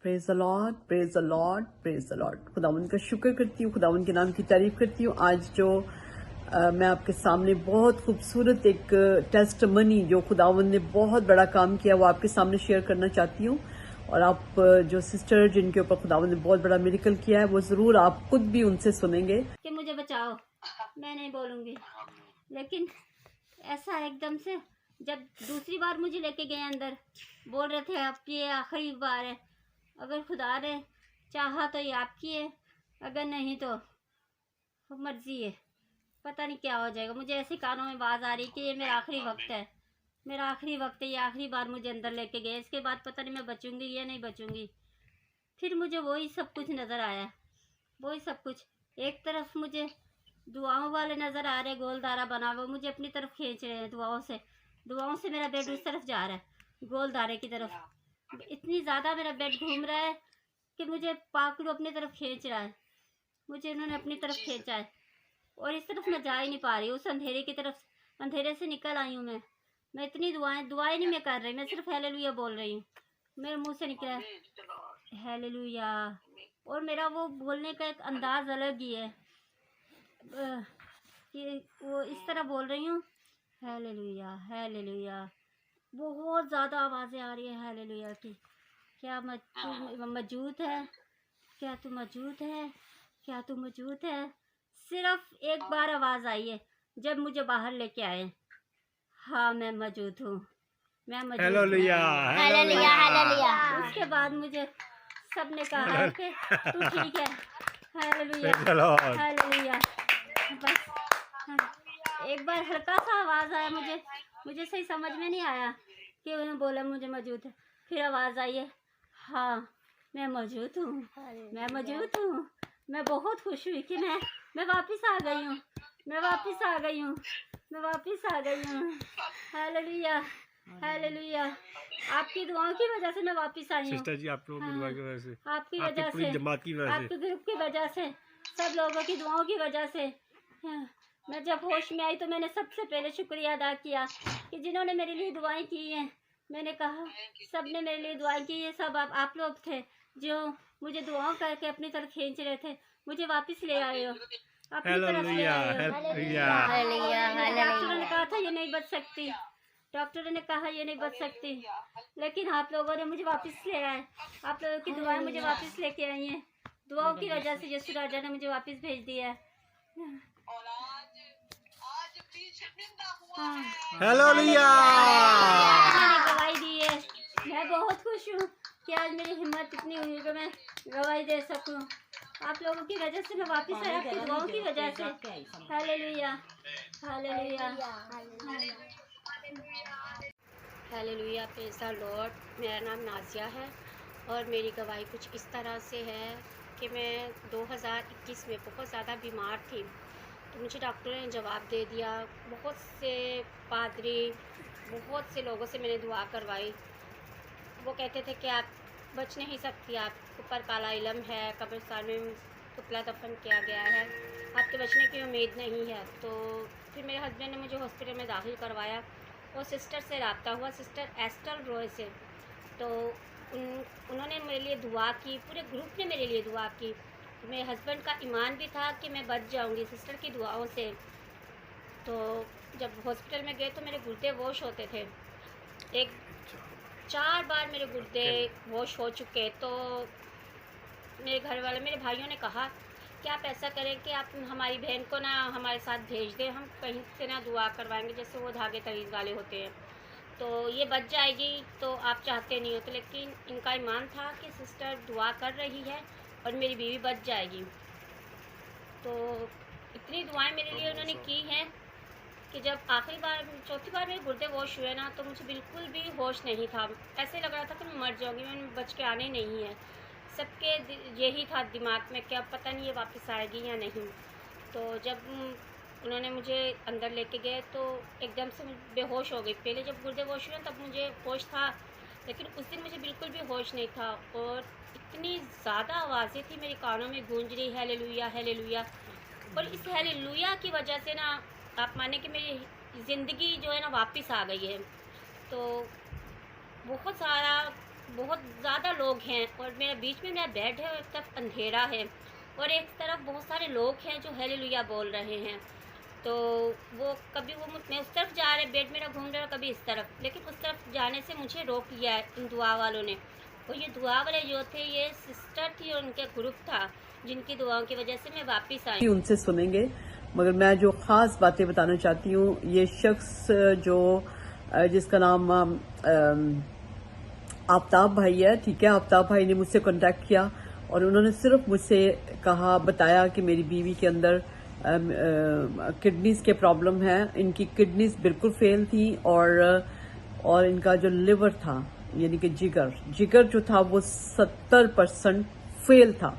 Praise the Lord, praise the Lord, praise the Lord. खुदावंद का शुक्र करती हूँ, खुदावंद के नाम की तारीफ करती हूँ। आज जो मैं आपके सामने बहुत खूबसूरत एक टेस्टमनी जो खुदावंद ने बहुत बड़ा काम किया वो आपके सामने शेयर करना चाहती हूँ। और आप जो सिस्टर जिनके ऊपर खुदावंद ने बहुत बड़ा मिरेकल किया है वो ज़रूर आप खुद भी उनसे सुनेंगे कि मुझे बचाओ, मैं नहीं बोलूँगी। लेकिन ऐसा एकदम से जब दूसरी बार मुझे लेके गए अंदर, बोल रहे थे आपकी ये आखिरी बार है, अगर खुदा ने चाहा तो ये आपकी है, अगर नहीं तो मर्जी है। पता नहीं क्या हो जाएगा। मुझे ऐसे कानों में आवाज़ आ रही कि ये मेरा आखिरी वक्त है, मेरा आखिरी वक्त है, ये आखिरी बार मुझे अंदर लेके गए, इसके बाद पता नहीं मैं बचूंगी या नहीं बचूंगी। फिर मुझे वही सब कुछ नज़र आया, वही सब कुछ। एक तरफ मुझे दुआओं वाले नज़र आ रहे, गोलदारा बना हुआ मुझे अपनी तरफ खींच रहे हैं दुआओं से मेरा बेड उस तरफ जा रहा है, गोलदारे की तरफ। इतनी ज़्यादा मेरा बेड घूम रहा है कि मुझे पाकड़ू अपनी तरफ खींच रहा है, मुझे इन्होंने अपनी तरफ खींचा है। और इस तरफ मैं जा ही नहीं पा रही, उस अंधेरे की तरफ, अंधेरे से निकल आई हूँ मैं इतनी दुआएं नहीं मैं कर रही, मैं सिर्फ हालेलुया बोल रही हूँ। मेरे मुंह से निकला हालेलुया, और मेरा वो बोलने का एक अंदाज अलग ही है कि वो इस तरह बोल रही हूँ, हालेलुया हालेलुया। बहुत ज़्यादा आवाज़ें आ रही है हालेलुया की। क्या तू मौजूद है, क्या तू मौजूद है, क्या तू मौजूद है। सिर्फ एक बार आवाज़ आई है जब मुझे बाहर लेके आए, हाँ मैं मौजूद हूँ, मैं मौजूद हूँ। Hallelujah hallelujah hallelujah. उसके बाद मुझे सबने कहा है कि तू ठीक है, हालेलुया हालेलुया। बस एक बार हल्का सा आवाज़ आया, मुझे सही समझ में नहीं आया कि उन्होंने बोला मुझे मौजूद है। फिर आवाज़ आई है, हाँ मैं मौजूद हूँ, मैं मौजूद हूँ। मैं बहुत खुश हुई कि मैं वापस आ गई हूँ, मैं वापस आ गई हूँ, मैं वापस आ गई हूँ। Hallelujah hallelujah. आपकी दुआओं की वजह से मैं वापस आई हूँ सिस्टर जी, आप लोगों की दुआ की वजह से, आपकी वजह पूरी से, जमात की वजह से, आपके ग्रुप की वजह से, सब लोगों की दुआओं की वजह से। मैं जब होश में आई तो मैंने सबसे पहले शुक्रिया अदा किया कि जिन्होंने मेरे लिए दुआएं की हैं। मैंने कहा सब ने मेरे लिए दुआएं की है, सब आप लोग थे जो मुझे दुआओं करके अपनी तरफ खींच रहे थे, मुझे वापस ले आए हो, अपनी तरफ ले आए हो। डॉक्टरों ने कहा था ये नहीं बच सकती, डॉक्टरों ने कहा ये नहीं बच सकती, लेकिन आप लोगों ने मुझे वापस ले आए, आप लोगों की दुआएं मुझे वापस लेके आई हैं। दुआओं की वजह से यीशु राजा ने मुझे वापस भेज दिया है। हालेलुया। मैंने गवाही दी है, मैं बहुत खुश हूँ कि आज मेरी हिम्मत इतनी हुई कि मैं गवाही दे सकूँ। आप लोगों की वजह से मैं वापस आया, आपकी दुआओं की वजह से। Hallelujah hallelujah hallelujah. Praise the Lord. मेरा नाम नाज़िया है और मेरी गवाही कुछ इस तरह से है कि मैं 2021 में बहुत ज़्यादा बीमार थी, तो मुझे डॉक्टर ने जवाब दे दिया। बहुत से पादरी, बहुत से लोगों से मैंने दुआ करवाई, वो कहते थे कि आप बच नहीं सकती, आपके ऊपर काला इलम है, कब्रिस्तान में पुतला दफन किया गया है, आपके बचने की उम्मीद नहीं है। तो फिर मेरे हस्बैंड ने मुझे हॉस्पिटल में दाखिल करवाया और सिस्टर से रब्ता हुआ, सिस्टर एस्टर रॉय से। तो उन्होंने मेरे लिए दुआ की, पूरे ग्रुप ने मेरे लिए दुआ की। मेरे हस्बैंड का ईमान भी था कि मैं बच जाऊंगी सिस्टर की दुआओं से। तो जब हॉस्पिटल में गए तो मेरे गुर्दे वॉश होते थे, 4 बार मेरे गुर्दे वॉश हो चुके। तो मेरे घर वाले, मेरे भाइयों ने कहा कि आप ऐसा करें कि आप हमारी बहन को ना हमारे साथ भेज दें, हम कहीं से ना दुआ करवाएंगे, जैसे वो धागे तवीज़ वाले होते हैं, तो ये बच जाएगी। तो आप चाहते नहीं होते, लेकिन इनका ईमान था कि सिस्टर दुआ कर रही है और मेरी बीवी बच जाएगी। तो इतनी दुआएं मेरे लिए उन्होंने की हैं कि जब आखिरी बार, चौथी बार मेरे गुर्दे वॉश हुए ना, तो मुझे बिल्कुल भी होश नहीं था, ऐसे लग रहा था कि मैं मर जाऊंगी, मैं बच के आने नहीं है। सबके यही था दिमाग में कि अब पता नहीं ये वापस आएगी या नहीं। तो जब उन्होंने मुझे अंदर लेके गए तो एकदम से बेहोश हो गई। पहले जब गुर्दे वॉश हुए तब मुझे होश था, लेकिन उस दिन मुझे बिल्कुल भी होश नहीं था। और इतनी ज़्यादा आवाज़ें थी मेरे कानों में गूंज रही, हालेलुया हालेलुया। और इस हालेलुया की वजह से ना, आप माने कि मेरी ज़िंदगी जो है ना वापस आ गई है। तो बहुत सारा बहुत ज़्यादा लोग हैं और मेरे बीच में मेरा बेड है और एक तरफ अंधेरा है और एक तरफ बहुत सारे लोग हैं जो हालेलुया बोल रहे हैं। तो वो कभी मैं उस तरफ जा रहे, बेड मेरा घूम रहा, कभी इस तरफ, लेकिन उस तरफ जाने से मुझे रोक लिया है इन दुआ वालों ने। और ये दुआ वाले जो थे ये सिस्टर थी और उनके ग्रुप था जिनकी दुआओं की वजह से मैं वापस आई। उनसे सुनेंगे, मगर मैं जो खास बातें बताना चाहती हूँ, ये शख्स जो जिसका नाम आफ्ताब भाई है, ठीक है, आफ्ताब भाई ने मुझसे कांटेक्ट किया और उन्होंने सिर्फ मुझसे बताया कि मेरी बीवी के अंदर किडनीज के प्रॉब्लम है, इनकी किडनीज बिल्कुल फेल थी और इनका जो लिवर था यानी कि जिगर जो था वो 70% फेल था।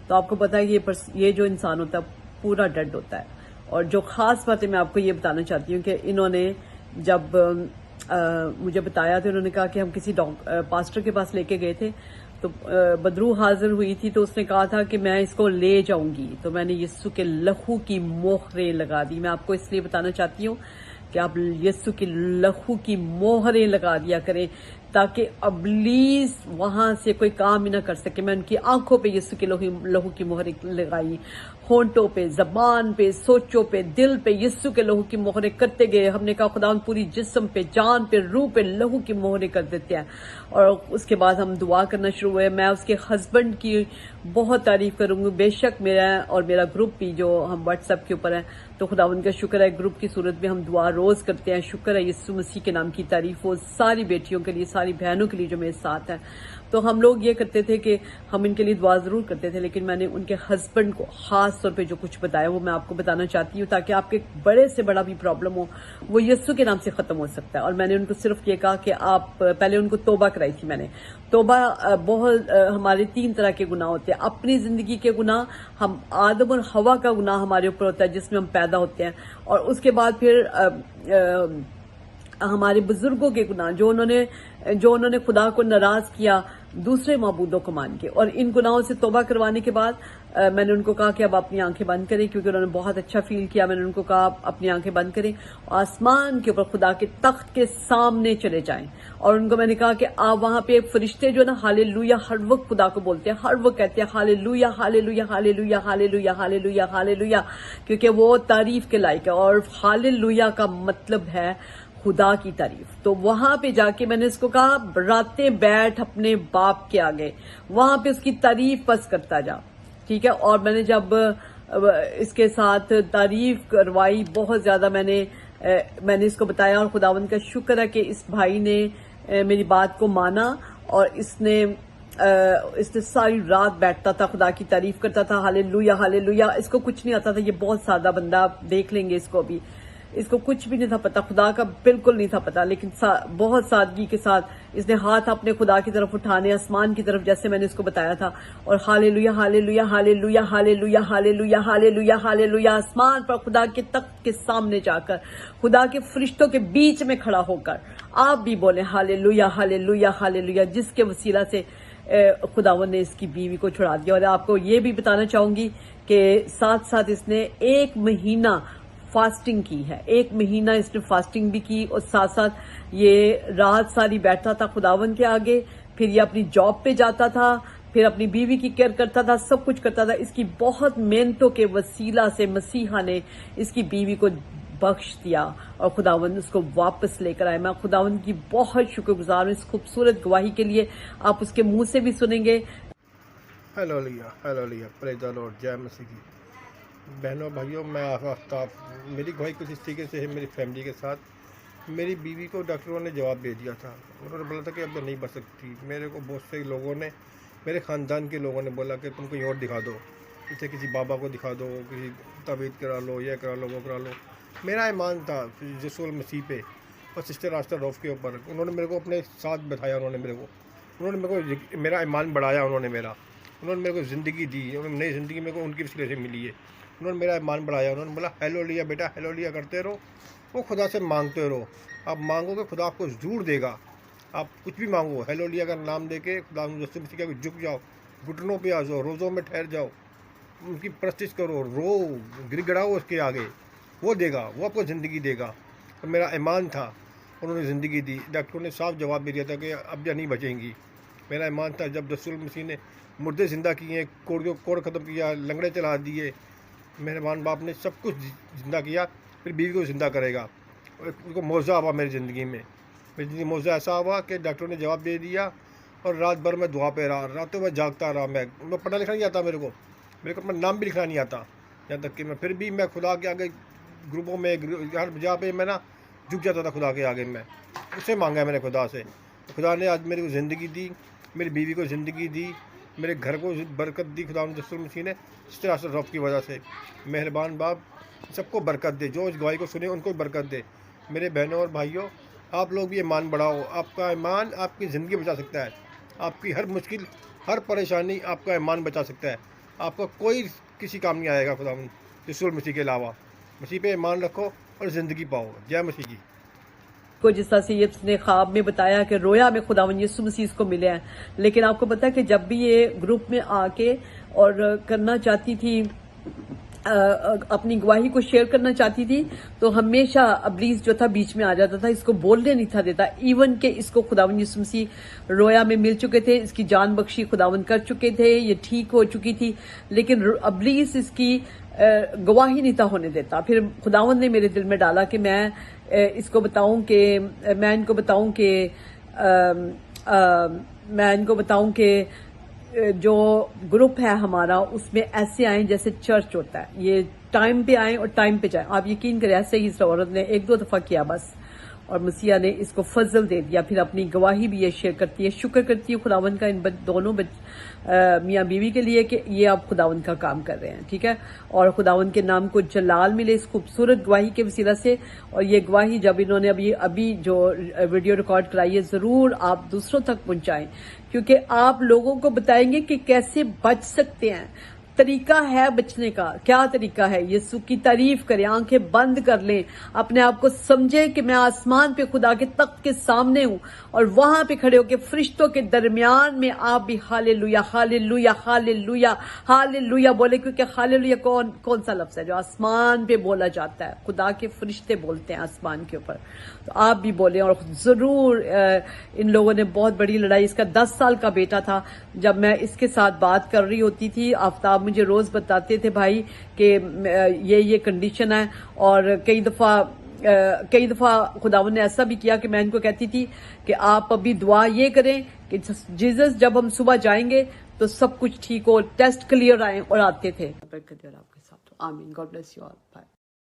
तो आपको पता है ये जो इंसान होता है पूरा डेड होता है। और जो खास बातें मैं आपको ये बताना चाहती हूँ कि इन्होंने जब मुझे बताया तो उन्होंने कहा कि हम किसी पास्टर के पास लेके गए थे, तो बदरू हाजिर हुई थी, तो उसने कहा था कि मैं इसको ले जाऊंगी। तो मैंने यीशु के लहू की मोहरें लगा दी। मैं आपको इसलिए बताना चाहती हूँ कि आप यीशु की लहू की मोहरें लगा दिया करें ताकि अबलीस वहां से कोई काम ही ना कर सके। मैं उनकी आंखों पे यीशु के लहू की मोहरें लगाई, होंठों पे, जबान पे, सोचों पे, दिल पे यीशु के लहू की मोहरें करते गए। हमने कहा खुदा पूरी जिस्म पे, जान पे, रूह पे लहू की मोहरें कर देते हैं। और उसके बाद हम दुआ करना शुरू हुए। मैं उसके हस्बैंड की बहुत तारीफ करूंगी। बेशक मेरा ग्रुप भी जो हम व्हाट्सएप के ऊपर है, तो खुदावंद का शुक्र है, ग्रुप की सूरत में हम दुआ रोज करते हैं। शुक्र है यीशु मसीह के नाम की तारीफ हो सारी बेटियों के लिए, सारी बहनों के लिए जो मेरे साथ हैं। तो हम लोग ये करते थे कि हम इनके लिए दुआ जरूर करते थे, लेकिन मैंने उनके हस्बैंड को खास तौर पे जो कुछ बताया वो मैं आपको बताना चाहती हूँ ताकि आपके बड़े से बड़ा भी प्रॉब्लम हो वो यीशु के नाम से खत्म हो सकता है। और मैंने उनको सिर्फ ये कहा कि आप पहले उनको तौबा कराई थी मैंने। तौबा बहुत हमारे 3 तरह के गुनाह होते हैं। अपनी जिंदगी के गुनाह, हम आदम और हवा का गुनाह हमारे ऊपर होता है जिसमें हम पैदा होते हैं, और उसके बाद फिर हमारे बुजुर्गों के गुनाह जो उन्होंने खुदा को नाराज किया दूसरे माबूदों को मान के। और इन गुनाहों से तौबा करवाने के बाद मैंने उनको कहा कि अब अपनी आंखें बंद करें, क्योंकि उन्होंने बहुत अच्छा फील किया। मैंने उनको कहा आप अपनी आंखें बंद करें, आसमान के ऊपर खुदा के तख्त के सामने चले जाएं। और उनको मैंने कहा कि आप वहां पे फरिश्ते जो ना हालेलुया हर वक्त खुदा को बोलते हैं, हर वक्त कहते हैं hallelujah hallelujah hallelujah hallelujah hallelujah hallelujah, क्योंकि वो तारीफ के लायक है। और हालेलुया का मतलब है खुदा की तारीफ। तो वहां पे जाके मैंने इसको कहा रातें बैठ अपने बाप के आगे, वहां पे उसकी तारीफ बस करता जा, ठीक है। और मैंने जब इसके साथ तारीफ करवाई बहुत ज्यादा, मैंने इसको बताया, और खुदावंद का शुक्र है कि इस भाई ने मेरी बात को माना और इसने सारी रात बैठता था, खुदा की तारीफ करता था, हालेलुया हालेलुया। इसको कुछ नहीं आता था, ये बहुत सादा बंदा, आप देख लेंगे इसको भी, इसको कुछ भी नहीं था पता, खुदा का बिल्कुल नहीं था पता, लेकिन बहुत सादगी के साथ इसने हाथ अपने खुदा की तरफ उठाने, आसमान की तरफ, जैसे मैंने इसको बताया था, और hallelujah hallelujah hallelujah hallelujah hallelujah hallelujah hallelujah, आसमान पर खुदा के तख्त के सामने जाकर, खुदा के फरिश्तों के बीच में खड़ा होकर आप भी बोले हालेलुया हालेलुया हालेलुया, जिसके वसीला से खुदावन ने इसकी बीवी को छुड़ा दिया। और आपको ये भी बताना चाहूंगी कि साथ साथ इसने 1 महीना फास्टिंग की है, 1 महीना इसने फास्टिंग भी की, और साथ साथ ये रात सारी बैठता था खुदावन के आगे, फिर ये अपनी जॉब पे जाता था, फिर अपनी बीवी की केयर करता था, सब कुछ करता था। इसकी बहुत मेहनतों के वसीला से मसीहा ने इसकी बीवी को बख्श दिया और खुदावंद उसको वापस लेकर आए। मैं खुदावंद की बहुत शुक्रगुजार हूं इस खूबसूरत गवाही के लिए। आप उसके मुंह से भी सुनेंगे। Hallelujah hallelujah, praise the Lord, जय मसीह की। बहनों भाइयों, मैं आफ्ताब, मेरी गवाही कुछ इस तरीके से है। मेरी फैमिली के साथ मेरी बीवी को डॉक्टरों ने जवाब दे दिया था, उन्होंने बोला था कि अब नहीं बच सकती। मेरे को बहुत से लोगों ने, मेरे ख़ानदान के लोगों ने बोला कि तुम कहीं और दिखा दो, इसे किसी बाबा को दिखा दो, किसी तबीयत करा लो, ये करा लो, वो करा लो। मेरा ईमान था यीशु मसीह पे और सिस्टर आस्था रौफ के ऊपर। उन्होंने मेरे को अपने साथ बैठाया, उन्होंने मेरे को मेरा ईमान बढ़ाया, उन्होंने मेरे को ज़िंदगी दी, उन्होंने नई ज़िंदगी मेरे को उनकी वसीले से मिली है। उन्होंने मेरा ईमान बढ़ाया, उन्होंने बोला हालेलुया बेटा, हालेलुया करते रहो, वो खुदा से मांगते रहो। आप मांगोगे खुदा आपको ज़रूर देगा। आप कुछ भी मांगो, हालेलुया का नाम लेके खुदा यीशु मसीह के झुक जाओ, घुटनों पे आ जाओ, रोज़ों में ठहर जाओ, उनकी प्रस्तिश करो, रो, गिड़गिड़ाओ उसके आगे, वो देगा, वो आपको ज़िंदगी देगा। तो मेरा ईमान था, उन्होंने ज़िंदगी दी। डॉक्टरों ने साफ जवाब दे दिया था कि अब या नहीं बचेंगी, میرا ایمان تھا جب رسول مسیح نے مردے زندہ کیے، کوڑ ختم کیا، لنگڑے چلا دیے، مہربان باپ نے سب کچھ زندہ کیا، پھر بیوی کو زندہ کرے گا. ان کو معجزہ ہوا میری زندگی میں. میری زندگی معجزہ ایسا ہوا کہ ڈاکٹروں نے جواب دے دیا، اور رات بھر میں دعا پہ رہا، راتوں میں جاگتا رہا. میں پڑھنا لکھنا نہیں آتا، میرے کو اپنا نام بھی لکھنا نہیں آتا. یہاں تک کہ میں پھر بھی میں خدا کے آگے گروپوں میں ہر جگہ پہ میں نا جھک جاتا تھا خدا کے آگے. میں اس سے مانگا ہے میں نے خدا سے. خدا نے آج میرے کو زندگی دی، میری بیوی کو زندگی دی، میرے گھر کو برکت دی. خدا رسول مسیح نے اس طرح سے رب کی وجہ سے. مہربان باپ سب کو برکت دے، جو اس گواہی کو سنے ان کو برکت دے. میرے بہنوں اور بھائیوں، آپ لوگ بھی ایمان بڑھاؤ. آپ کا ایمان آپ کی زندگی بچا سکتا ہے. آپ کی ہر مشکل، ہر پریشانی آپ کا ایمان بچا سکتا ہے. آپ کا کوئی کسی کام نہیں آئے گا خدا رسول مسیح کے علاوہ. مسیح پہ ایمان رکھو اور زندگی پاؤ. جے مسیح کی. کو جس طرح سے یہ نے خواب میں بتایا کہ رویا میں خداوند یسوع مسیح کو ملے ہیں، لیکن آپ کو پتا ہے کہ جب بھی یہ گروپ میں آ کے اور کرنا چاہتی تھی، اپنی گواہی کو شیئر کرنا چاہتی تھی، تو ہمیشہ ابلیس جو تھا بیچ میں آ جاتا تھا، اس کو بولنے نہیں تھا دیتا. ایون کہ اس کو خداوند یسوع مسیح رویا میں مل چکے تھے، اس کی جان بخشی خداوند کر چکے تھے، یہ ٹھیک ہو چکی تھی، لیکن ابلیس اس کی گواہی نہیں تھا ہونے دیتا. پھر خداوند نے میرے دل میں ڈالا کہ میں ان کو بتاؤں کہ جو گروپ ہے ہمارا اس میں ایسے آئیں جیسے چرچ ہوتا ہے. یہ ٹائم پہ آئیں اور ٹائم پہ جائیں. آپ یقین کریں ایسے ہی اس عورت نے 1-2 دفعہ کیا بس، اور مسیح نے اس کو فضل دے دیا. پھر اپنی گواہی بھی یہ شیئر کرتی ہے. شکر کرتی ہوں خداوند کا ان دونوں میاں بیوی کے لیے کہ یہ اب خداوند کا کام کر رہے ہیں. ٹھیک ہے، اور خداوند کے نام کو جلال ملے اس خوبصورت گواہی کے وسیلہ سے. اور یہ گواہی جب انہوں نے ابھی جو ویڈیو ریکارڈ کرائی ہے، ضرور آپ دوسروں تک پہنچائیں، کیونکہ آپ لوگوں کو بتائیں گے کہ کیسے بچ سکتے ہیں. طریقہ ہے بچنے کا. کیا طریقہ ہے؟ یسوع کی تعریف کریں، آنکھیں بند کر لیں، اپنے آپ کو سمجھیں کہ میں آسمان پہ خدا کے تخت کے سامنے ہوں، اور وہاں پہ کھڑے ہو کے فرشتوں کے درمیان میں آپ بھی ہاللویا ہاللویا ہاللویا ہاللویا بولے. کیونکہ ہاللویا کون سا لفظ ہے جو آسمان پہ بولا جاتا ہے؟ خدا کے فرشتے بولتے ہیں آسمان کے اوپر. تو آپ بھی بولیں. اور ضرور ان لوگوں نے بہت بڑی لڑائی، اس کا 10 سال کا بیٹا تھا. جب میں اس کے ساتھ بات کر رہی ہوتی تھی، آفتاب مجھے روز بتاتے تھے بھائی کہ یہ کنڈیشن ہے. اور کئی دفعہ خداوند نے ایسا بھی کیا کہ میں ان کو کہتی تھی کہ آپ ابھی دعا یہ کریں کہ جیزس جب ہم صبح جائیں گے تو سب کچھ ٹھیک ہو، ٹیسٹ کلیئر آئیں، اور آتے تھے. برکت اور آپ کے ساتھ. آمین. God bless you all. Bye.